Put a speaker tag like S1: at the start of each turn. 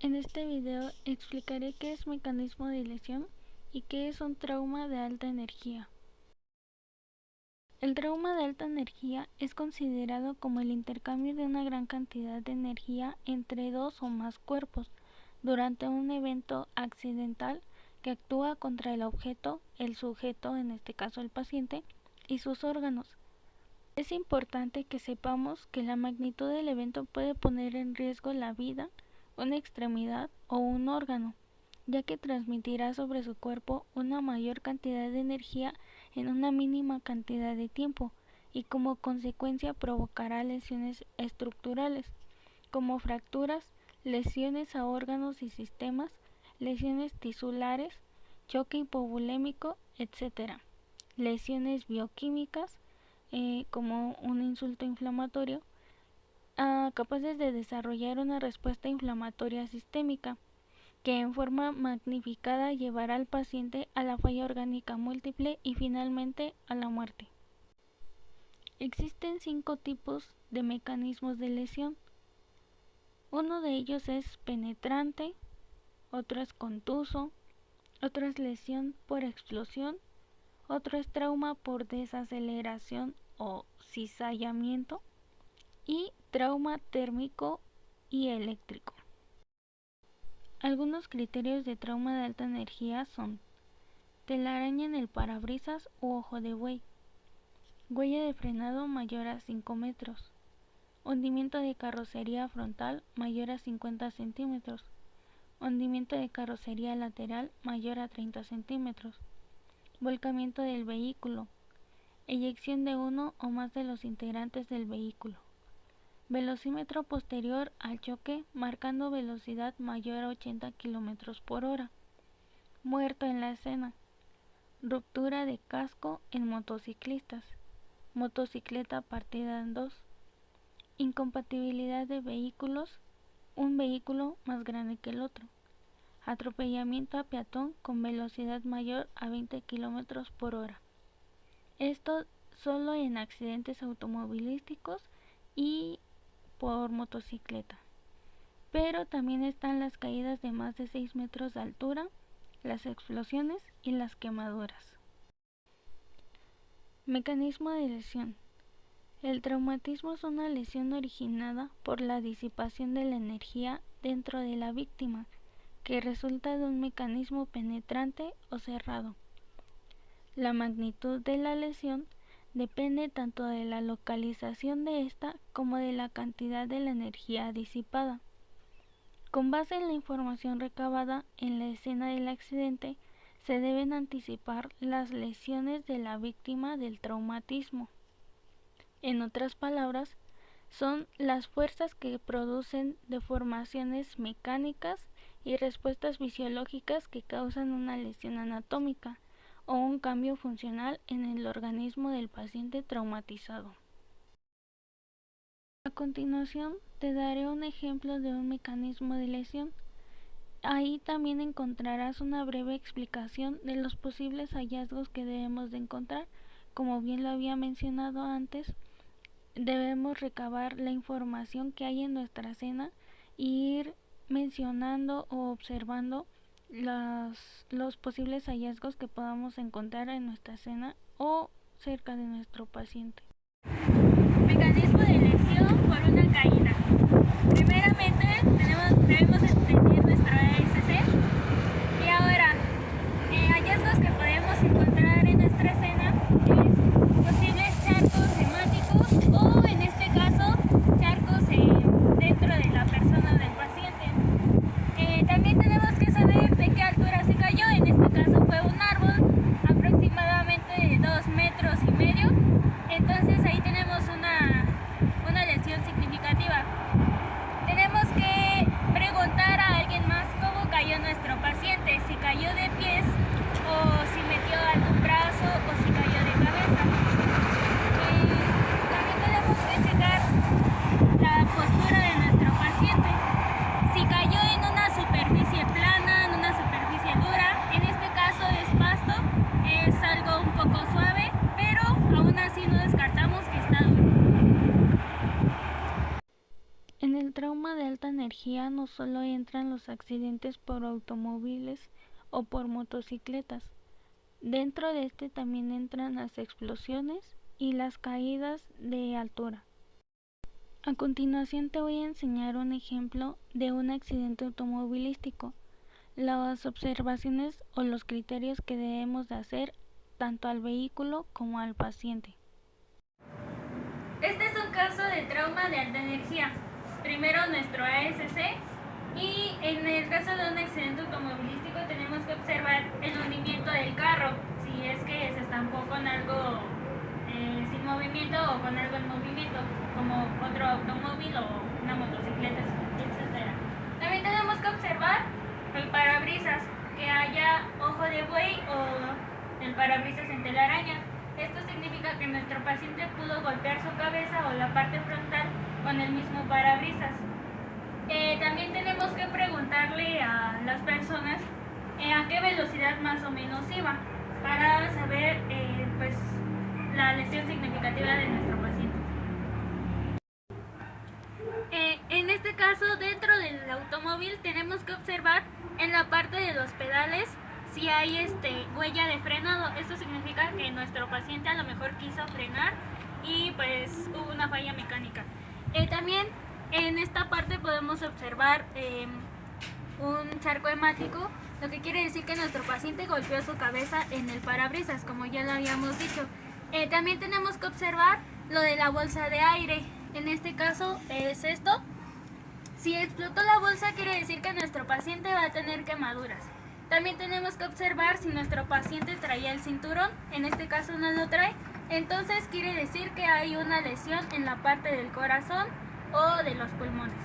S1: En este video explicaré qué es mecanismo de lesión y qué es un trauma de alta energía. El trauma de alta energía es considerado como el intercambio de una gran cantidad de energía entre dos o más cuerpos durante un evento accidental que actúa contra el objeto, el sujeto, en este caso el paciente, y sus órganos. Es importante que sepamos que la magnitud del evento puede poner en riesgo la vida, una extremidad o un órgano, ya que transmitirá sobre su cuerpo una mayor cantidad de energía en una mínima cantidad de tiempo y como consecuencia provocará lesiones estructurales, como fracturas, lesiones a órganos y sistemas, lesiones tisulares, choque hipovolémico, etc. Lesiones bioquímicas, como un insulto inflamatorio, capaces de desarrollar una respuesta inflamatoria sistémica, que en forma magnificada llevará al paciente a la falla orgánica múltiple y finalmente a la muerte. Existen 5 tipos de mecanismos de lesión. Uno de ellos es penetrante, otro es contuso, otro es lesión por explosión, otro es trauma por desaceleración o cizallamiento y trauma térmico y eléctrico. Algunos criterios de trauma de alta energía son telaraña en el parabrisas u ojo de buey, huella de frenado mayor a 5 metros, hundimiento de carrocería frontal mayor a 50 centímetros, hundimiento de carrocería lateral mayor a 30 centímetros, volcamiento del vehículo, eyección de uno o más de los integrantes del vehículo, velocímetro posterior al choque marcando velocidad mayor a 80 km por hora, muerto en la escena, ruptura de casco en motociclistas, motocicleta partida en dos, incompatibilidad de vehículos, un vehículo más grande que el otro, atropellamiento a peatón con velocidad mayor a 20 km por hora. Esto solo en accidentes automovilísticos y por motocicleta. Pero también están las caídas de más de 6 metros de altura, las explosiones y las quemaduras. Mecanismo de lesión. El traumatismo es una lesión originada por la disipación de la energía dentro de la víctima, que resulta de un mecanismo penetrante o cerrado. La magnitud de la lesión depende tanto de la localización de esta como de la cantidad de la energía disipada. Con base en la información recabada en la escena del accidente, se deben anticipar las lesiones de la víctima del traumatismo. En otras palabras, son las fuerzas que producen deformaciones mecánicas y respuestas fisiológicas que causan una lesión anatómica o un cambio funcional en el organismo del paciente traumatizado. A continuación te daré un ejemplo de un mecanismo de lesión. Ahí también encontrarás una breve explicación de los posibles hallazgos que debemos de encontrar. Como bien lo había mencionado antes, debemos recabar la información que hay en nuestra escena e ir mencionando o observando los posibles hallazgos que podamos encontrar en nuestra escena o cerca de nuestro paciente.
S2: Mecanismo de lesión por una caída. Primeramente debemos entender nuestro ASC y ahora hallazgos que podemos encontrar en nuestra escena es posibles charcos hemáticos o en este caso charcos dentro de la persona del paciente. También tenemos que saber de qué altura se cayó. En este caso fue un árbol aproximadamente de 2,5 metros. Entonces ahí tenemos una lesión significativa. Tenemos que
S1: energía no solo entran los accidentes por automóviles o por motocicletas. Dentro de este también entran las explosiones y las caídas de altura. A continuación te voy a enseñar un ejemplo de un accidente automovilístico, las observaciones o los criterios que debemos de hacer tanto al vehículo como al paciente.
S2: Este es un caso de trauma de alta energía. Primero nuestro ASC, y en el caso de un accidente automovilístico tenemos que observar el hundimiento del carro, si es que se estampó con algo sin movimiento o con algo en movimiento, como otro automóvil o una motocicleta, etc. También tenemos que observar el parabrisas, que haya ojo de buey o el parabrisas en telaraña. Esto significa que nuestro paciente pudo golpear su cabeza o la parte frontal con el mismo parabrisas. También tenemos que preguntarle a las personas a qué velocidad más o menos iba, para saber pues la lesión significativa de nuestro paciente. En este caso, dentro del automóvil tenemos que observar en la parte de los pedales si hay huella de frenado. Esto significa que nuestro paciente a lo mejor quiso frenar y pues hubo una falla mecánica. También en esta parte podemos observar un charco hemático, lo que quiere decir que nuestro paciente golpeó su cabeza en el parabrisas, como ya lo habíamos dicho. También tenemos que observar lo de la bolsa de aire. En este caso es esto. Si explotó la bolsa, quiere decir que nuestro paciente va a tener quemaduras. También tenemos que observar si nuestro paciente traía el cinturón. En este caso no lo trae, entonces quiere decir que hay una lesión en la parte del corazón o de los pulmones.